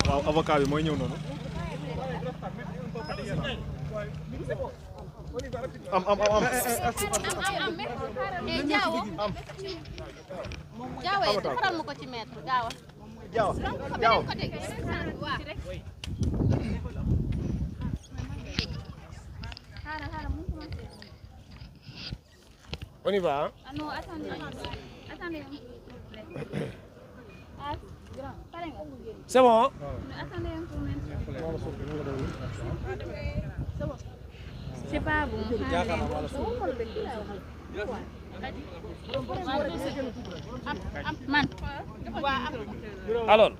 waaw avocat bi mooy ñëw noonu. am. Jaawa yi defaral ma ko ci maître Jaawa. Jaawa. On y va, hein? Ah non, attendez. Attendez. Ah, grand, pare nga. C'est bon, hein? Attendez un peu, c'est bon. C'est pas bon. Man. Alors,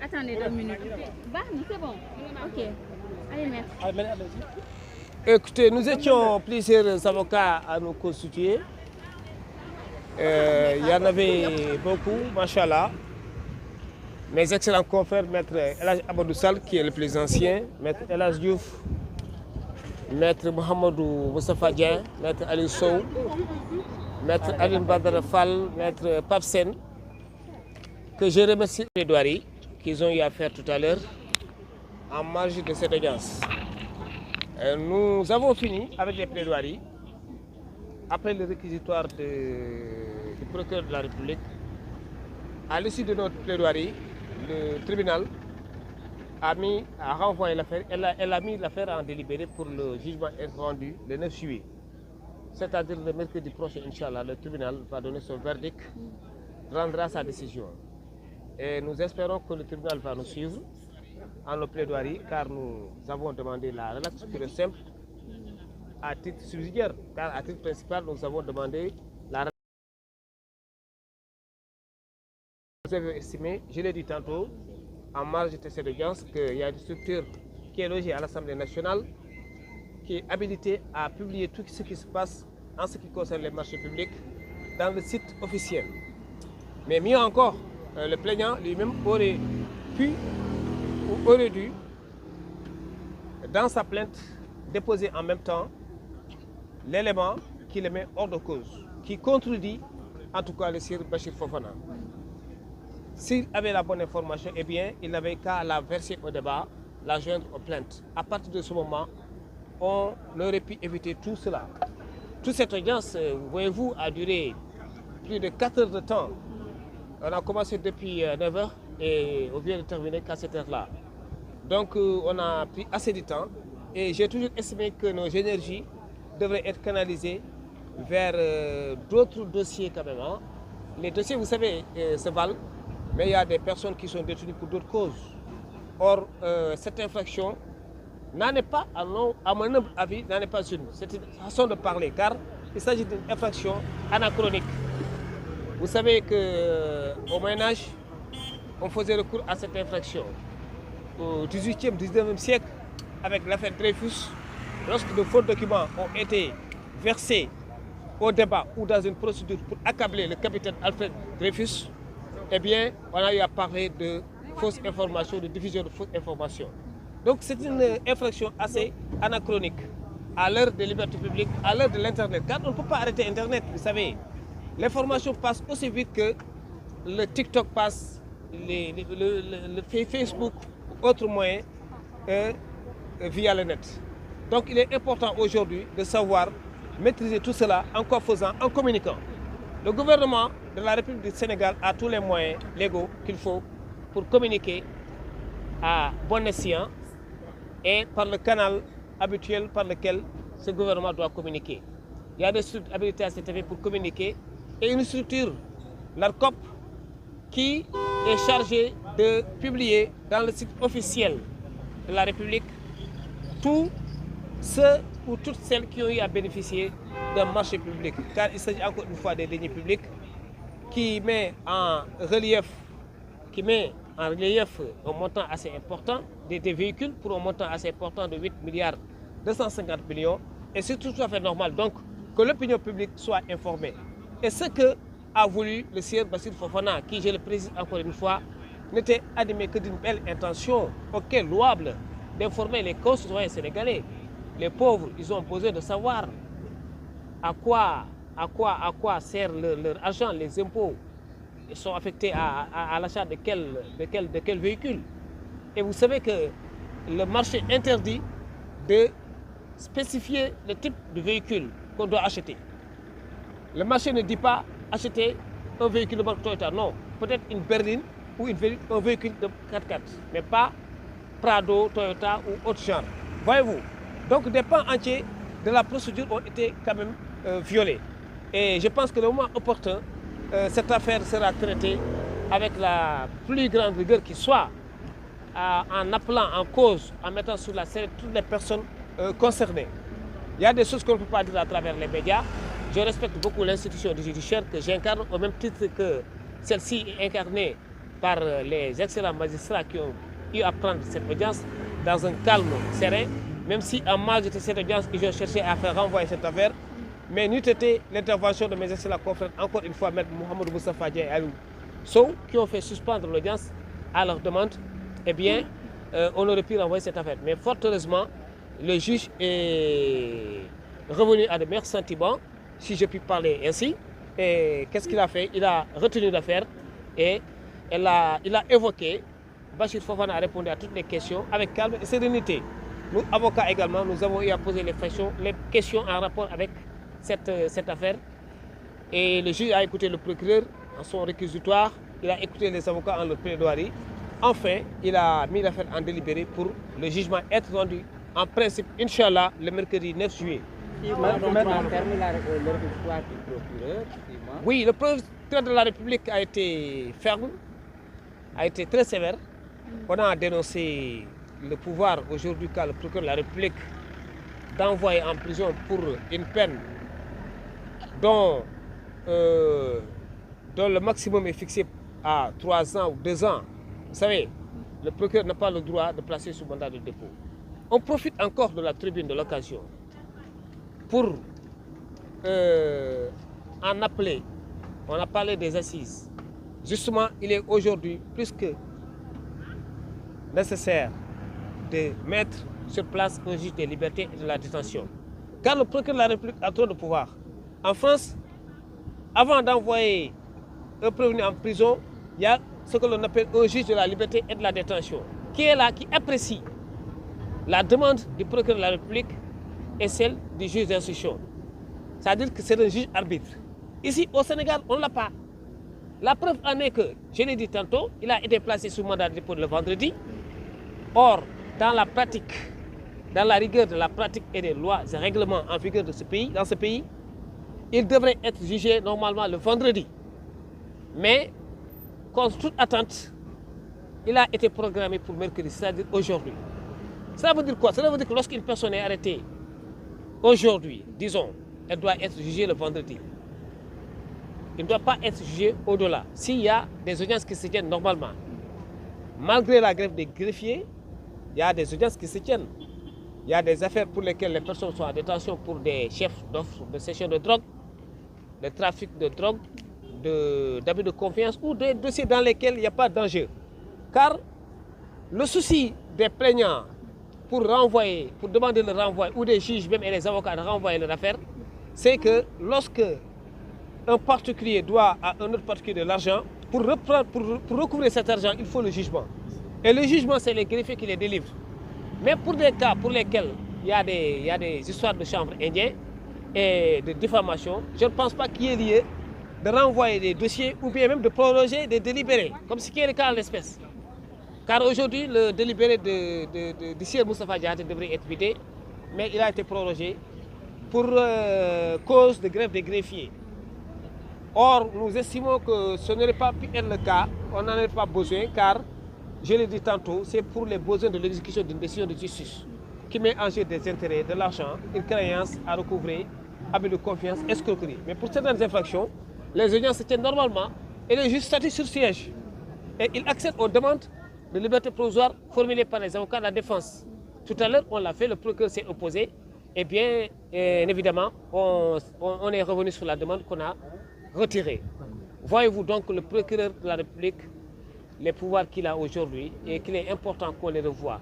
Attendez 2 minutes. C'est bon. Ok. Allez, merci. écoutez, nous étions plusieurs avocats à nous constituer. Il y en avait beaucoup, machallah. Mes excellents confrères, Maître Elhadj Amadou Sall, qui est le plus ancien, Maître El Hadj Diouf, Maître Mohamedou Moustapha Dieng, Maître Ali Sow, Maître Aline Badara Fall, Maître Pape Sène, que je remercie les plaidoiries qu'ils ont eu à faire tout à l'heure en marge de cette audience. Nous avons fini avec les plaidoiries. Après le réquisitoire du procureur de la République, à l'issue de notre plaidoirie, le tribunal a renvoyé l'affaire, elle a mis l'affaire en délibéré pour le jugement rendu le 9 juillet. C'est-à-dire le mercredi prochain, Inch'Allah, le tribunal va donner son verdict, rendra sa décision. Et nous espérons que le tribunal va nous suivre en nos plaidoiries, car nous avons demandé la relaxe pure et simple à titre subsidiaire, car à titre principal, nous avons demandé la relaxe. Vous avez estimé, je l'ai dit tantôt, en marge de cette audience, qu'il y a une structure qui est logée à l'Assemblée nationale, qui est habilitée à publier tout ce qui se passe en ce qui concerne les marchés publics dans le site officiel. Mais mieux encore, le plaignant lui-même aurait pu ou aurait dû, dans sa plainte, déposer en même temps l'élément qui le met hors de cause, qui contredit en tout cas le sieur Bachir Fofana. S'il avait la bonne information, eh bien, il n'avait qu'à la verser au débat, la joindre aux plaintes. À partir de ce moment, on aurait pu éviter tout cela. Toute cette audience, voyez-vous, a duré plus de 4 heures de temps. On a commencé depuis 9 heures et on vient de terminer qu'à cette heure-là. Donc, on a pris assez de temps et j'ai toujours estimé que nos énergies devraient être canalisées vers d'autres dossiers quand même. Hein. Les dossiers, vous savez, se valent, mais il y a des personnes qui sont détenues pour d'autres causes. Or, cette infraction n'en est pas, à mon avis, n'en est pas une. C'est une façon de parler, car il s'agit d'une infraction anachronique. Vous savez qu'au Moyen-Âge, on faisait recours à cette infraction. Au XVIIIe, XIXe siècle, avec l'affaire Dreyfus, lorsque de faux documents ont été versés au débat ou dans une procédure pour accabler le capitaine Alfred Dreyfus, eh bien, on a eu à parler de fausses informations, de diffusion de fausses informations. Donc c'est une infraction assez anachronique à l'heure des libertés publiques, à l'heure de l'Internet. Car on ne peut pas arrêter Internet, vous savez. L'information passe aussi vite que le TikTok passe, le Facebook, autres moyens via le net. Donc il est important aujourd'hui de savoir maîtriser tout cela en quoi faisant, en communiquant. Le gouvernement de la République du Sénégal a tous les moyens légaux qu'il faut pour communiquer à bon escient et par le canal habituel par lequel ce gouvernement doit communiquer. Il y a des structures habilitées à cet effet pour communiquer et une structure, l'ARCOP, qui est chargée de publier dans le site officiel de la République tous ceux ou toutes celles qui ont eu à bénéficier d'un marché public. Car il s'agit encore une fois des deniers publics qui met en relief un montant assez important, des véhicules pour un montant assez important de 8 milliards 250 millions. Et c'est tout à fait normal donc que l'opinion publique soit informée. Et ce que a voulu le sieur Bassirou Fofana, qui, je le précise encore une fois, n'était animé que d'une belle intention, ok, louable, d'informer les concitoyens sénégalais. Les pauvres, ils ont besoin de savoir à quoi à quoi sert leur argent, les impôts sont affectés à l'achat de quel véhicule. Et vous savez que le marché interdit de spécifier le type de véhicule qu'on doit acheter. Le marché ne dit pas acheter un véhicule de marque Toyota, non. Peut-être une berline ou un véhicule de 4x4, mais pas Prado, Toyota ou autre genre. Voyez-vous. Donc des pans entiers de la procédure ont été quand même violés. Et je pense que le moment opportun, cette affaire sera traitée avec la plus grande rigueur qui soit, en appelant en cause, en mettant sur la scène toutes les personnes concernées. Il y a des choses qu'on ne peut pas dire à travers les médias. Je respecte beaucoup l'institution du judiciaire que j'incarne au même titre que celle-ci est incarnée par les excellents magistrats qui ont eu à prendre cette audience dans un calme serein, même si en marge de cette audience, ils ont cherché à faire renvoyer cette affaire. Mais n'eût été l'intervention de mes excellents confrères, encore une fois, Maître Mohamed Moustapha Diaye et Aliou Sow, qui ont fait suspendre l'audience à leur demande, eh bien, on aurait pu renvoyer cette affaire. Mais fort heureusement, le juge est revenu à de meilleurs sentiments, si je puis parler ainsi. Et qu'est-ce qu'il a fait? Il a retenu l'affaire et il a évoqué. Bachir Fofana a répondu à toutes les questions avec calme et sérénité. Nous, avocats également, nous avons eu à poser les questions en rapport avec cette affaire. Et le juge a écouté le procureur en son réquisitoire, il a écouté les avocats en leur plaidoirie. Enfin, il a mis l'affaire en délibéré pour le jugement être rendu en principe, Inch'Allah, le mercredi 9 juillet. Oui, le procureur de la République a été ferme, a été très sévère. On a dénoncé le pouvoir aujourd'hui qu'a le procureur de la République d'envoyer en prison pour une peine dont le maximum est fixé à 3 ans ou 2 ans. Vous savez, le procureur n'a pas le droit de placer sous mandat de dépôt. On profite encore de la tribune de l'occasion pour en appeler. On a parlé des assises. Justement, il est aujourd'hui plus que nécessaire de mettre sur place un juge des libertés et de la détention. Car le procureur de la République a trop de pouvoir. En France, avant d'envoyer un prévenu en prison, il y a ce que l'on appelle un juge de la liberté et de la détention, qui est là, qui apprécie la demande du procureur de la République et celle du juge d'instruction. C'est-à-dire que c'est un juge arbitre. Ici, au Sénégal, on ne l'a pas. La preuve en est que, je l'ai dit tantôt, il a été placé sous mandat de dépôt le vendredi. Or, dans la pratique, dans la rigueur de la pratique et des lois et règlements en vigueur de ce pays, dans ce pays, il devrait être jugé normalement le vendredi. Mais, contre toute attente, il a été programmé pour mercredi, c'est-à-dire aujourd'hui. Cela veut dire quoi? Cela veut dire que lorsqu'une personne est arrêtée aujourd'hui, disons, elle doit être jugée le vendredi. Il ne doit pas être jugé au-delà. S'il y a des audiences qui se tiennent normalement, malgré la grève des greffiers, il y a des audiences qui se tiennent. Il y a des affaires pour lesquelles les personnes sont en détention pour des chefs d'offres de cession de drogue, de trafic de drogue, d'abus de confiance ou des dossiers dans lesquels il n'y a pas d'enjeu. Car le souci des plaignants pour renvoyer, pour demander le renvoi, ou des juges même et les avocats de renvoyer leur affaire, c'est que lorsque un particulier doit à un autre particulier de l'argent, pour recouvrir cet argent, il faut le jugement. Et le jugement, c'est les greffiers qui les délivrent. Mais pour des cas pour lesquels il y a des histoires de chambre indien et de diffamation, je ne pense pas qu'il y ait lieu de renvoyer des dossiers ou bien même de prolonger des délibérés, comme ce qui est le cas en l'espèce. Car aujourd'hui, le délibéré de Sir Moustapha Diaté devrait être vidé, mais il a été prolongé pour cause de grève des greffiers. Or, nous estimons que ce n'aurait pas pu être le cas, on n'en avait pas besoin, car, je l'ai dit tantôt, c'est pour les besoins de l'exécution d'une décision de justice qui met en jeu des intérêts, de l'argent, une créance à recouvrer, abus de confiance, escroquerie. Mais pour certaines infractions, les audiences se tiennent normalement et le juge statue sur siège. Et il accède aux demandes de liberté provisoire formulées par les avocats de la défense. Tout à l'heure, on l'a fait, le procureur s'est opposé. Et bien, évidemment, on est revenu sur la demande qu'on a retirée. Voyez-vous donc le procureur de la République, les pouvoirs qu'il a aujourd'hui et qu'il est important qu'on les revoie.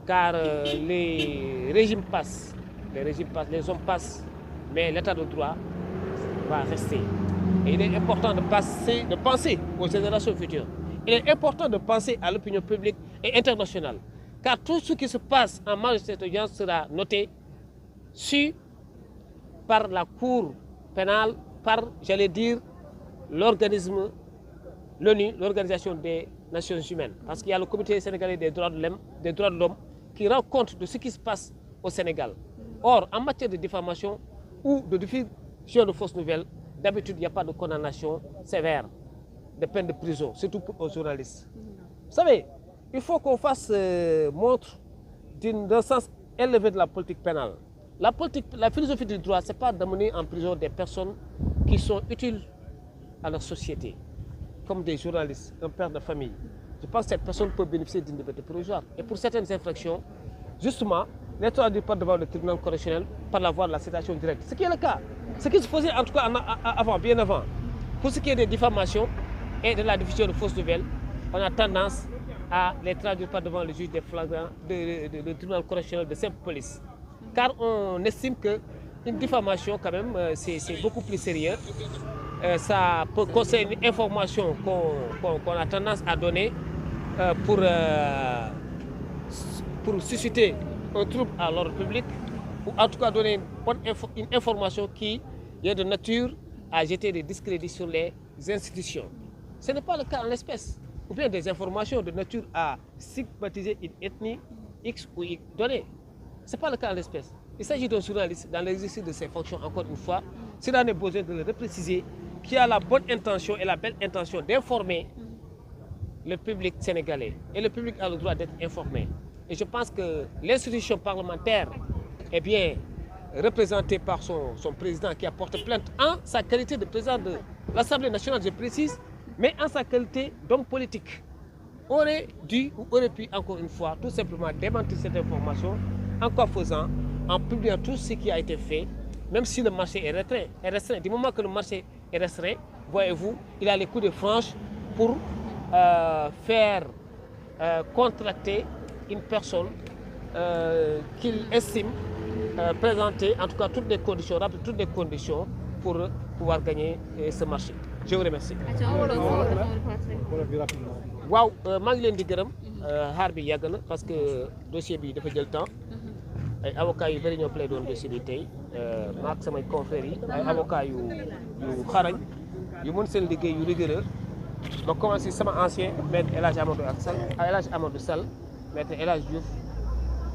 Car les régimes passent, les hommes passent, mais l'état de droit va rester. Et il est important de penser aux générations futures. Il est important de penser à l'opinion publique et internationale. Car tout ce qui se passe en marge de cette audience sera noté, su par la Cour pénale, par, j'allais dire, l'organisme, l'ONU, l'Organisation des Nations Humaines. Parce qu'il y a le Comité sénégalais des droits de l'homme qui rend compte de ce qui se passe au Sénégal. Or, en matière de diffamation ou de diffusion de fausses nouvelles, d'habitude, il n'y a pas de condamnation sévère, de peine de prison, surtout aux journalistes. Vous savez, il faut qu'on fasse montre d'un sens élevé de la politique pénale. La philosophie du droit, ce n'est pas d'amener en prison des personnes qui sont utiles à la société, comme des journalistes, un père de famille. Je pense que cette personne peut bénéficier d'une liberté provisoire. Et pour certaines infractions, justement, les traduits par devant le tribunal correctionnel par la voie de la citation directe. Ce qui est le cas. Ce qui se faisait en tout cas avant, bien avant. Pour ce qui est des diffamations et de la diffusion de fausses nouvelles, on a tendance à les traduire par devant le juge des flagrants, le tribunal correctionnel de simple police. Car on estime qu'une diffamation, quand même, c'est beaucoup plus sérieux. Ça peut concerner une information qu'on a tendance à donner pour susciter un trouble à l'ordre public, ou en tout cas donner une information qui est de nature à jeter des discrédits sur les institutions. Ce n'est pas le cas en l'espèce. Ou bien des informations de nature à stigmatiser une ethnie X ou Y donnée. Ce n'est pas le cas en l'espèce. Il s'agit d'un journaliste dans l'exercice de ses fonctions, encore une fois. S'il en est besoin de le repréciser, qui a la bonne intention et la belle intention d'informer le public sénégalais. Et le public a le droit d'être informé. Et je pense que l'institution parlementaire est bien représentée par son président qui a porté plainte en sa qualité de président de l'Assemblée nationale, je précise, mais en sa qualité d'homme politique. Aurait dû ou aurait pu, encore une fois, tout simplement démentir cette information en quoi faisant, en publiant tout ce qui a été fait, même si le marché est restreint. Du moment que le marché est restreint, voyez-vous, il a les coups de franche pour faire contracter une personne qu'il estime présenter, en tout cas toutes les conditions, remplir toutes les conditions pour pouvoir gagner ce marché. Je vous remercie. waaw maa ngi leen di gërëm xaar bi yàgg na parce que dossier bi dafa jël temps ay avocats yu bëri ñoo plaidé doon dossier bi tey maak samay confrères yi ay avocats yu xarañ yu mën seen liggéey yu rigoureux ma commencé sama ancien maître El Hadj Amadou Sall maître El Hadj Diouf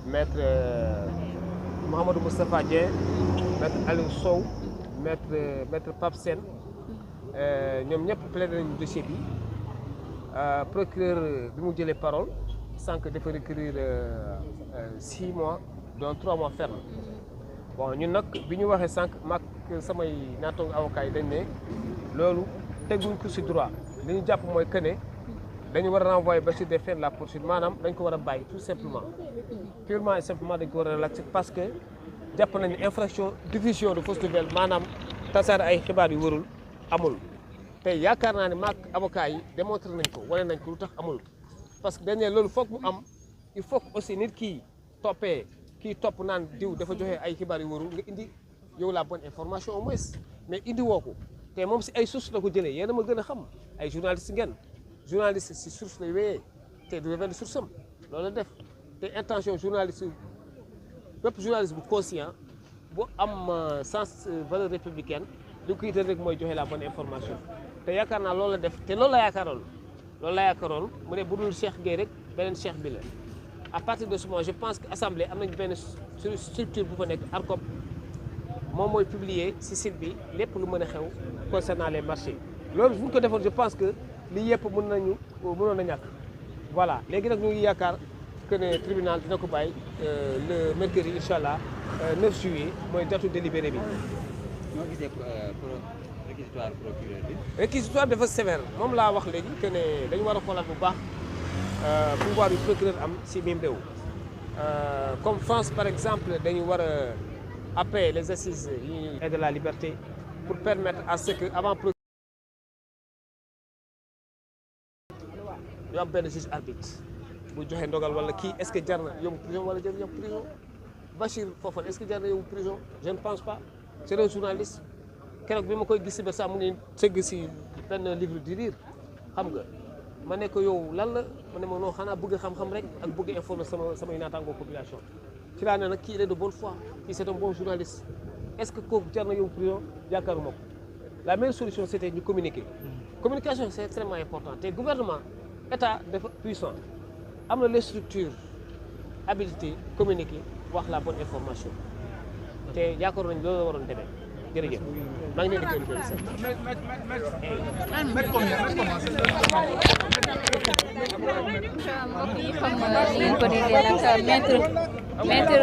maître Mouhamadou Moustapha Dieng maître Aliou Sow maître Pape Sène ñoom ñëpp plaidé nañu dossier bi procureur bi mu jëlee parole sànq dafa requérir 6 mois dont 3 mois ferme bon ñun nag bi ñu waxee sànq maag samay naataango avocat yi dañ ne loolu teguñ ko ci droit li ñu jàpp mooy que ne dañu war a renvoyer ba sur des faits de la poursuite maanaam dañ ko war a bàyyi tout simplement purement et simplement dañ ko war a relaxer parce que jàpp nañu infraction diffusion de fausses nouvelles maanaam tasaare ay xibaar yu wërul amul te yaakaar naa ne maag avocat yi démontré nañ ko wane nañ ko lu tax amul parce que dañ ne loolu foog mu am il faut que aussi nit kii topp naan diw dafa joxe ay xibaar yu wërul nga indi yow la bonne information au moins mais indi woo ko te moom si ay source la ko jëlee yéen a ma gën a xam ay journaliste ngeen journaliste si source lay wéyee te du révéler source am loolu la def te intention journaliste bépp journaliste bu conscient bu am sens valeur républicaine li ko yitteel rek mooy joxe la bonne information te yaakaar naa loolu la def te loolu la yaakaaroon mu ne bu dul Cheikh Gueye rek beneen Cheikh bi la à partir de ce moment je pense que assemblée am nañu benn structure bu fa nekk ARCOP moom mooy publier ci site bi lépp lu mën a xew concernant les marchés loolu bu ñu ko defoon je pense que lii yëpp mënoon na ñàkk voilà léegi nag ñu ngi yaakaar que ne tribunal dina ko bàyyi le mercredi incha allah 9 juillet mooy datu délibéré bi. ñoo gisee réquisitoire procureur bi. réquisitoire dafa sévère moom laa wax léegi que ne dañu war a xoolaat bu baax pouvoir yu procureur am si même réew comme France par exemple dañu war a après les assises et de la liberté pour permettre à ce que avant ñu am benn juge arbitre bu joxe ndogal wala kii est-ce que jar na yóbbu prison wala jar na yóbbu prison Bachir Fofana est-ce que jar na yóbbu prison je ne pense pas c'est un journaliste keroog bi ma koy gis ba sax mu ngi sëgg si benn livre di lire xam nga ma ne ko yow lan la ma ne ma non xanaa bëgg xam-xam rek ak bëgg informer samay naataangoo population ci laa ne nag kii il est de bonne foi kii c'est un bon journaliste est-ce que kooku jar na yow prison yaakaaruma ko la meilleure solution c'était ñu communiquer communication c'est extrêmement important te gouvernement état dafa puissant am na les structures habilité communiquer wax la bonne information te yaakaar nañ loolu la waroon demee jërëjëf maa ngi leen di gërëm mbokk yi xam nga li ngeen ko déggee nag maître